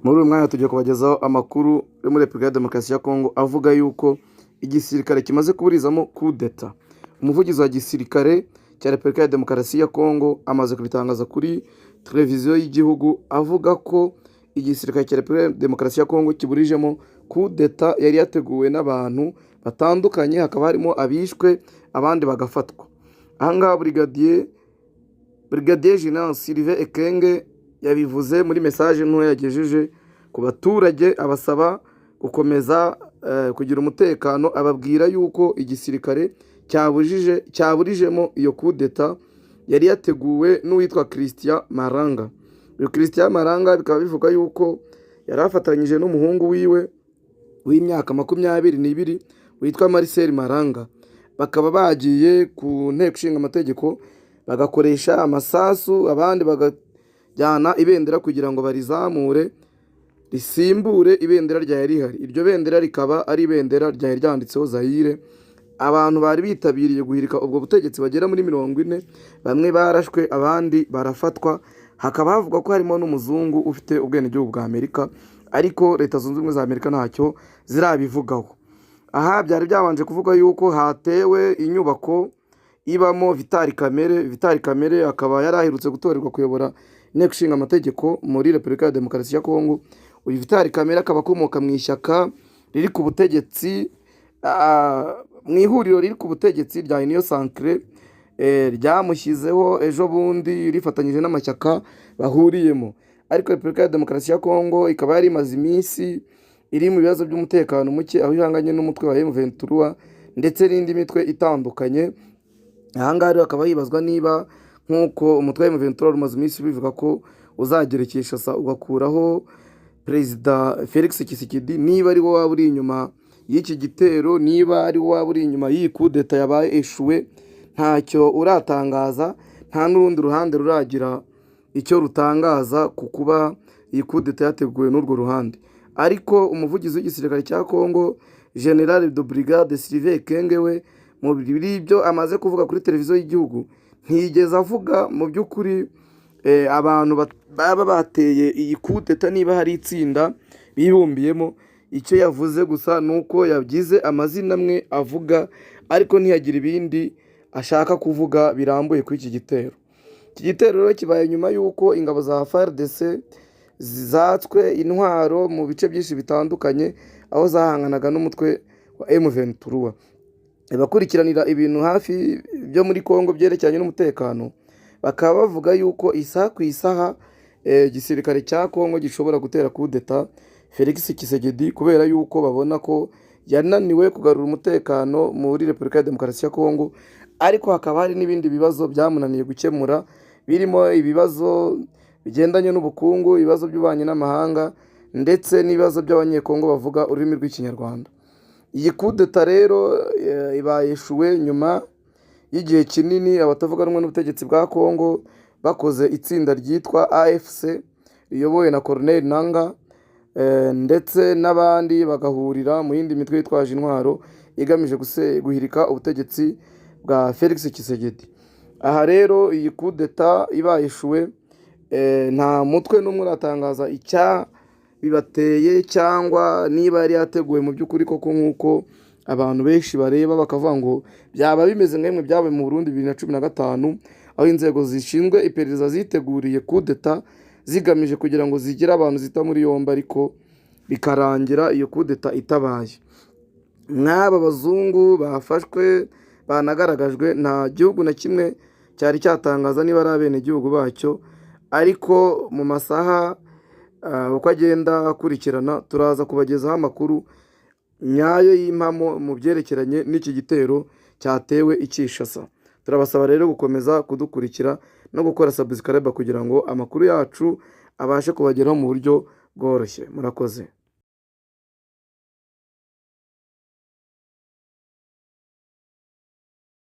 Muri uyu mwanya tugiye kubagezaho amakuru yo muri Repubulika ya Demokarasi ya Kongo avuga yuko igisirikare kimaze kuburizamo kudeta. Umuvugizi wa gisirikare cya Repubulika ya Demokarasi ya Kongo amaze kubitangaza kuri televiziyo y'igihugu avuga ko igisirikare cya Repubulika ya Demokarasi ya Kongo kiburijemo kudeta yari yateguwe n'abantu batandukanye, hakaba harimo abishwe abandi bagafatwa. Ahangaha Brigadier General Sylvain Ekenge yabivuze muri message nto yagejeje ku baturage, abasaba gukomeza kugira umutekano, ababwira yuko igisirikare cyaburijemo iyo kudeta yari yateguwe n'uwitwa Christian Maranga. Uyu Christian Maranga bikaba bivuga yuko yari afatanyije n'umuhungu wiwe w'imyaka 22 witwa Marcel Maranga. Bakaba bagiye ku nteko ishinga amategeko bagakoresha amasasu, abandi bagajyana ibendera kugira ngo barizamure risimbure ibendera ryari rihari. Iryo bendera rikaba ari ibendera ryari ryanditseho Zaire. Abantu bari bitabiriye guhirika ubwo butegetsi bagera muri 40, bamwe barashwe abandi barafatwa. Hakaba havuga ko harimo n'umuzungu ufite ubwenegihugu bwa Amerika, ariko Leta Zunze Ubumwe za Amerika ntacyo zirabivugaho. Aha byari byabanje kuvuga yuko hatewe inyubako ibamo Vital Kamerhe akaba yarahirutse gutorerwa kuyobora inteko ishinga amategeko muri Repubulika ya Demokarasi ya Kongo. Uyu Vital Kamerhe akaba akomoka mu ishyaka riri ku butegetsi, mu ihuriro riri ku butegetsi rya Union Sacrée, ryamushyizeho ejo bundi rifatanyije n'amashyaka bahuriyemo. Ariko Repubulika ya Demokarasi ya Kongo ikaba yari imaze iminsi iri mu bibazo by'umutekano muke, aho ihanganye n'umutwe wa M23 ndetse n'indi mitwe itandukanye. Ahangaha rero akaba hibazwa niba nk'uko umutwe wa M23 umaze iminsi bivuga ko uzagerekesha ugakuraho Perezida Felix Tshisekedi, niba ari wowe waba uri inyuma y'iki gitero, niba ari wowe waba uri inyuma y'iyi kudeta yabaye eshuwe, ntacyo uratangaza. Nta n'urundi ruhande ruragira icyo rutangaza ku kuba iyi kudeta yateguwe n'urwo ruhande. Ariko umuvugizi w'igisirikare cya Kongo General de Brigade Sylvain Ekenge we mu byo amaze kuvuga kuri televiziyo y'igihugu ntiyigeze avuga mu by'ukuri abantu baba bateye iyi kudeta niba hari itsinda bibumbiyemo. Icyo yavuze gusa nuko yagize amazina amwe avuga, ariko ntiyagira ibindi ashaka kuvuga birambuye kuri iki gitero. Iki gitero rero kibaye nyuma y'uko ingabo za FARDC zatswe intwaro mu bice byinshi bitandukanye, aho zahanganaga n'umutwe wa M23. Abakurikiranira ibintu hafi byo muri Kongo byerekeranye n'umutekano bakaba bavuga yuko isaha ku isaha igisirikare cya Kongo gishobora gutera kudeta Felix Tshisekedi, kubera yuko babona ko yananiwe kugarura umutekano muri Repubulika ya Demokarasi ya Kongo. Ariko hakaba hari n'ibindi bibazo byamunaniye gukemura, birimo ibibazo bigendanye n'ubukungu, ibibazo by'ububanyi n'amahanga ndetse n'ibibazo by'abanyekongo bavuga ururimi rw'ikinyarwanda. Iyi kudeta rero ibaye eshuwe nyuma y'igihe kinini abatavuga rumwe n'ubutegetsi bwa Kongo bakoze itsinda ryitwa AFC riyobowe na Colonel Nanga ndetse n'abandi bagahurira mu yindi mitwe yitwaje intwaro igamije guhirika ubutegetsi bwa Felix Tshisekedi. Aha rero iyi kudeta ibaye eshuwe, nta mutwe n'umwe uratangaza icya bibateye cyangwa niba yari yateguwe mu by'ukuri koko, nk'uko abantu benshi bareba bakavuga ngo byaba bimeze nk'imwe byabaye mu Burundi 2015, aho inzego zishinzwe iperereza ziteguriye kudeta zigamije kugira ngo zigire abantu zita muri yombi, ariko bikarangira iyo kudeta itabaye. N'aba bazungu bafashwe banagaragajwe, nta gihugu na kimwe cyari cyatangaza niba ari abenegihugu bacyo. Ariko mu masaha uko agenda akurikirana turaza kubagezaho amakuru nyayo y'impamo mu byerekeranye n'iki gitero cyatewe i Kinshasa. Turabasaba rero gukomeza kudukurikira no gukora subscribe kugira ngo amakuru yacu abashe kubageraho mu buryo bworoshye. Murakoze.